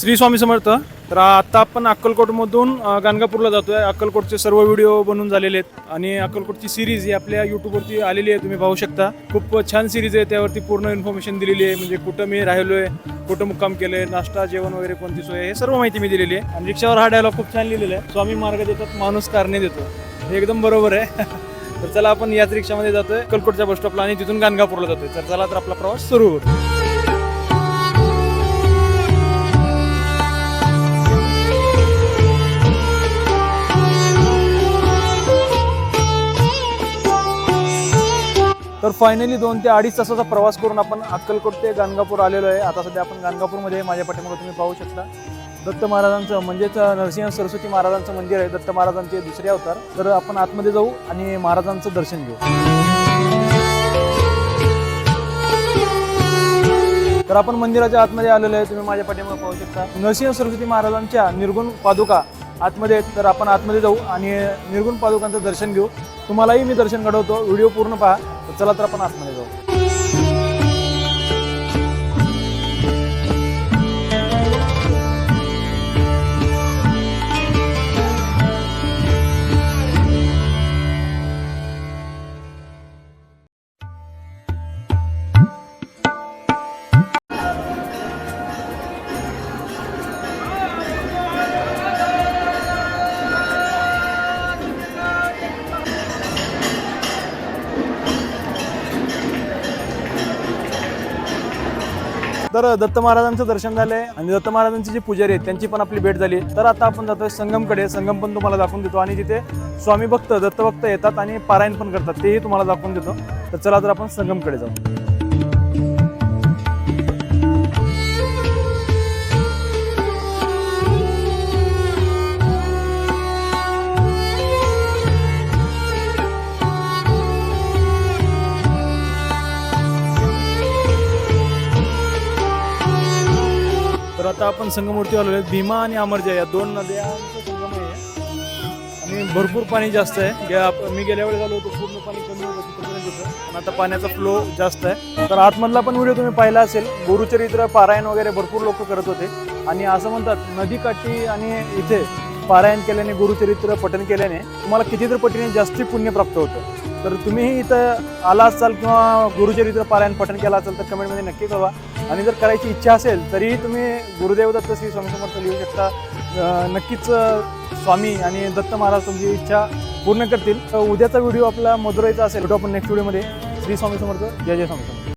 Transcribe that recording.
श्री स्वामी समर्थ. तर आता आपण अक्कलकोटमधून गाणगापूरला जातोय. अक्कलकोटचे सर्व व्हिडिओ बनवून झालेले आहेत आणि अक्कलकोटची सिरीज ही आपल्या यूट्यूबवरती आलेली आहे, तुम्ही पाहू शकता. खूप छान सिरीज आहे, त्यावरती पूर्ण इन्फॉर्मेशन दिलेली आहे, म्हणजे कुठं मी राहिलोय, कुठं मुक्काम केलंय, नाश्ता जेवण वगैरे कोणती सोय आहे, हे सर्व माहिती मी दिलेली आहे. आणि रिक्षावर हा डायलॉग खूप छान लिहिलेला आहे, स्वामी मार्ग देतात माणूस कारणे देतो. हे एकदम बरोबर आहे. तर चला आपण याच रिक्षामध्ये जातोय अक्कलकोटच्या बस स्टॉपला आणि तिथून गाणगापूरला जातोय. तर चला तर आपला प्रवास सुरू होतो. तर फायनली 2 ते 2.5 तासाचा प्रवास करून आपण अक्कलकोट ते गाणगापूर आलेलो आहे. आता सध्या आपण गाणगापूरमध्ये माझ्या पाठीमागे तुम्ही पाहू शकता दत्त महाराजांचं म्हणजेच नरसिंह सरस्वती महाराजांचं मंदिर आहे, दत्त महाराजांचे दुसरे अवतार. तर आपण आतमध्ये जाऊ आणि महाराजांचं दर्शन घेऊ. तर आपण मंदिराच्या आतमध्ये आलेलो आहे, तुम्ही माझ्या पाठीमागे पाहू शकता नरसिंह सरस्वती महाराजांच्या निर्गुण पादुका आतमध्ये आहेत. तर आपण आतमध्ये जाऊ आणि निर्गुण पादुकांचं दर्शन घेऊ. तुम्हालाही मी दर्शन घडवतो, व्हिडिओ पूर्ण पहा. तर चला तर आपण आतमध्ये जाऊ. तर दत्त महाराजांचं दर्शन झालंय आणि दत्त महाराजांची जी पुजारी आहेत त्यांची पण आपली भेट झाली. तर आता आपण जातोय संगमकडे. संगम पण तुम्हाला दाखवून देतो आणि तिथे स्वामी भक्त दत्तभक्त येतात आणि पारायण पण करतात, तेही तुम्हाला दाखवून देतो. तर चला तर आपण संगमकडे जाऊ. तर आता आपण संगमवरती आलेलो आहे. भीमा आणि अमरजा या 2 नद्यांचं संगम आहे आणि भरपूर पाणी जास्त आहे. मी गेल्या वेळेस आलो होतो, पूर्ण पाणी कमी होतं तिथपर्यंत होतं, पण आता पाण्याचा फ्लो जास्त आहे. तर आतमधला पण व्हिडिओ तुम्ही पाहिला असेल. गुरुचरित्र पारायण वगैरे भरपूर लोक करत होते आणि असं म्हणतात नदीकाठी आणि इथे पारायण केल्याने, गुरुचरित्र पठण केल्याने तुम्हाला कितीतरी पटीने जास्ती पुण्य प्राप्त होतं. तर तुम्हीही इथं आला असाल किंवा गुरुचरित्र पारायण पठण केला असेल तर कमेंटमध्ये नक्की कळवा. आणि जर करायची इच्छा असेल तरीही तुम्ही गुरुदेव दत्त श्री स्वामी समर्थ लिहू शकता. नक्कीच स्वामी आणि दत्त महाराज तुमची इच्छा पूर्ण करतील. उद्याचा व्हिडिओ आपला मदुराईचा असेल, भेटू आपण नेक्स्ट व्हिडिओमध्ये. श्री स्वामी समर्थ. जय जय स्वामी समर्थ.